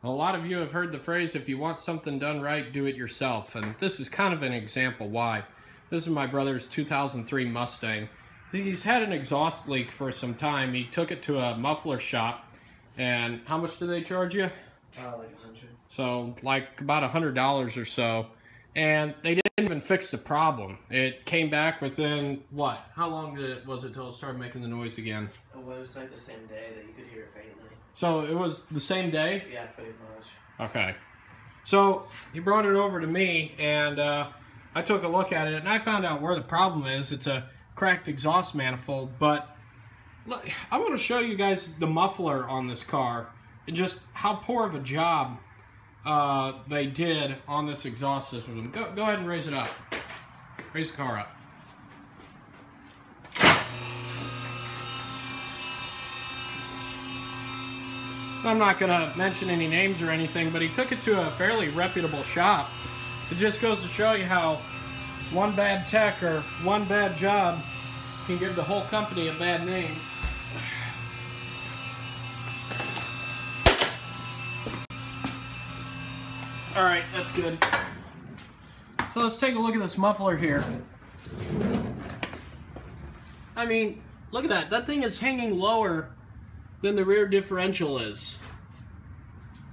A lot of you have heard the phrase, if you want something done right, do it yourself. And this is kind of an example why. This is my brother's 2003 Mustang. He's had an exhaust leak for some time. He took it to a muffler shop. And how much do they charge you? Like $100. So like about $100 or so. And they didn't even fix the problem. It came back within, what? How long was it till it started making the noise again? Well, it was like the same day that you could hear it faintly. So it was the same day? Yeah, pretty much. Okay. So he brought it over to me, and I took a look at it, and I found out where the problem is. It's a cracked exhaust manifold, but look, I want to show you guys the muffler on this car and just how poor of a job they did on this exhaust system. Go ahead and raise it up. Raise the car up. I'm not going to mention any names or anything, but he took it to a fairly reputable shop. It just goes to show you how one bad tech or one bad job can give the whole company a bad name. Alright, that's good. So let's take a look at this muffler here. I mean, look at that. That thing is hanging lower than the rear differential is.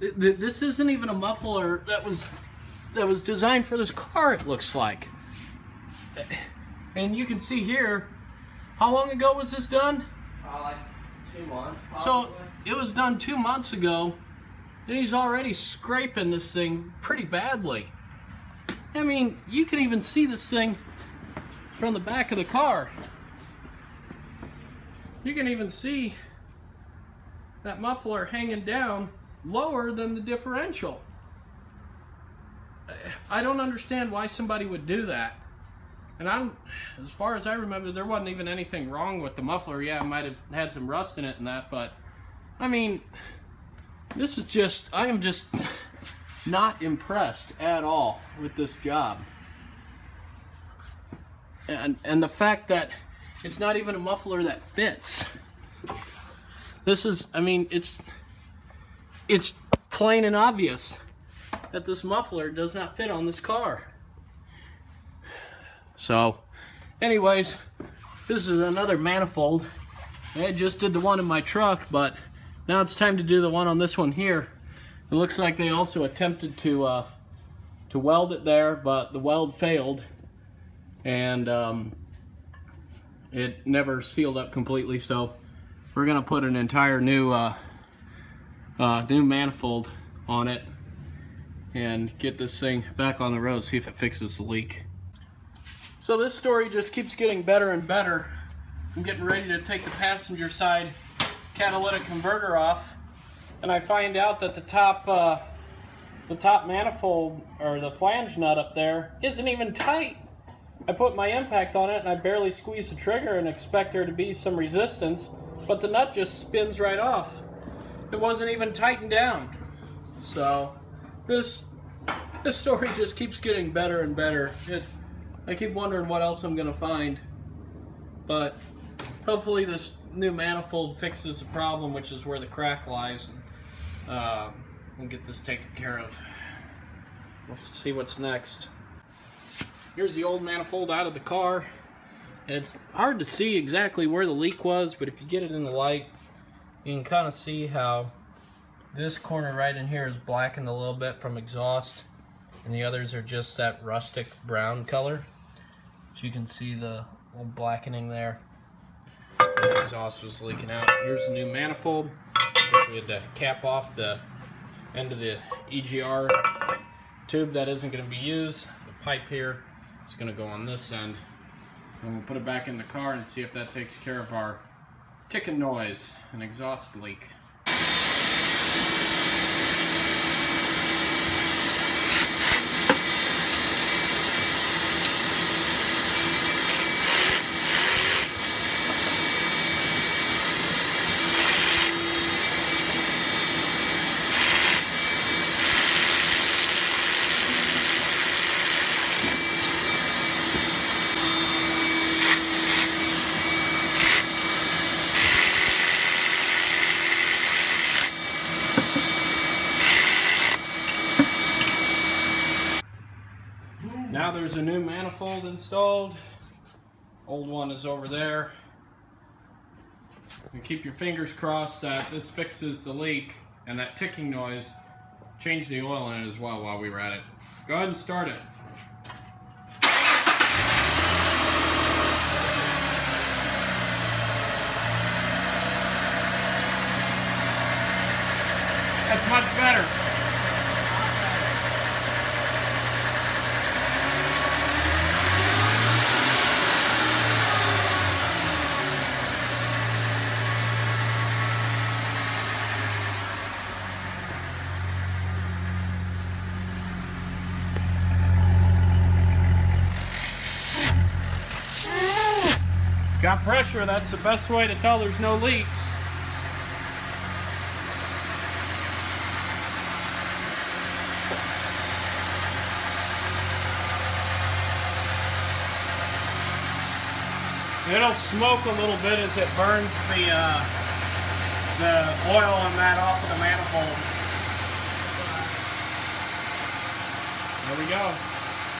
This isn't even a muffler that was designed for this car, it looks like. And you can see here, how long ago was this done? Like 2 months, probably. So it was done 2 months ago, and he's already scraping this thing pretty badly. I mean, you can even see this thing from the back of the car. You can even see that muffler hanging down lower than the differential. I don't understand why somebody would do that. And as far as I remember, there wasn't even anything wrong with the muffler. Yeah, it might have had some rust in it and that, but I mean, this is just, I am just not impressed at all with this job. And the fact that it's not even a muffler that fits. This is, I mean, it's plain and obvious that this muffler does not fit on this car. So, anyways, this is another manifold. I just did the one in my truck, but now it's time to do the one on this one here. It looks like they also attempted to weld it there, but the weld failed, and it never sealed up completely. So we're gonna put an entire new new manifold on it and get this thing back on the road, see if it fixes the leak. So this story just keeps getting better and better. I'm getting ready to take the passenger side catalytic converter off, and I find out that the top manifold, or the flange nut up there, isn't even tight. I put my impact on it and I barely squeeze the trigger and expect there to be some resistance, but the nut just spins right off. It wasn't even tightened down. So this story just keeps getting better and better. I keep wondering what else I'm gonna find, but hopefully this new manifold fixes the problem, which is where the crack lies. We'll get this taken care of. We'll see what's next. Here's the old manifold out of the car. And it's hard to see exactly where the leak was, but if you get it in the light, you can kind of see how this corner right in here is blackened a little bit from exhaust, and the others are just that rustic brown color. So you can see the little blackening there. The exhaust was leaking out. Here's the new manifold. We had to cap off the end of the EGR tube that isn't going to be used. The pipe here is going to go on this end. And we'll put it back in the car and see if that takes care of our ticking noise and exhaust leak. now there's a new manifold installed. Old one is over there. And keep your fingers crossed that this fixes the leak and that ticking noise. Change the oil in it as well while we were at it. Go ahead and start it. That's much better. It's got pressure. That's the best way to tell there's no leaks. It'll smoke a little bit as it burns the oil on that off of the manifold. There we go.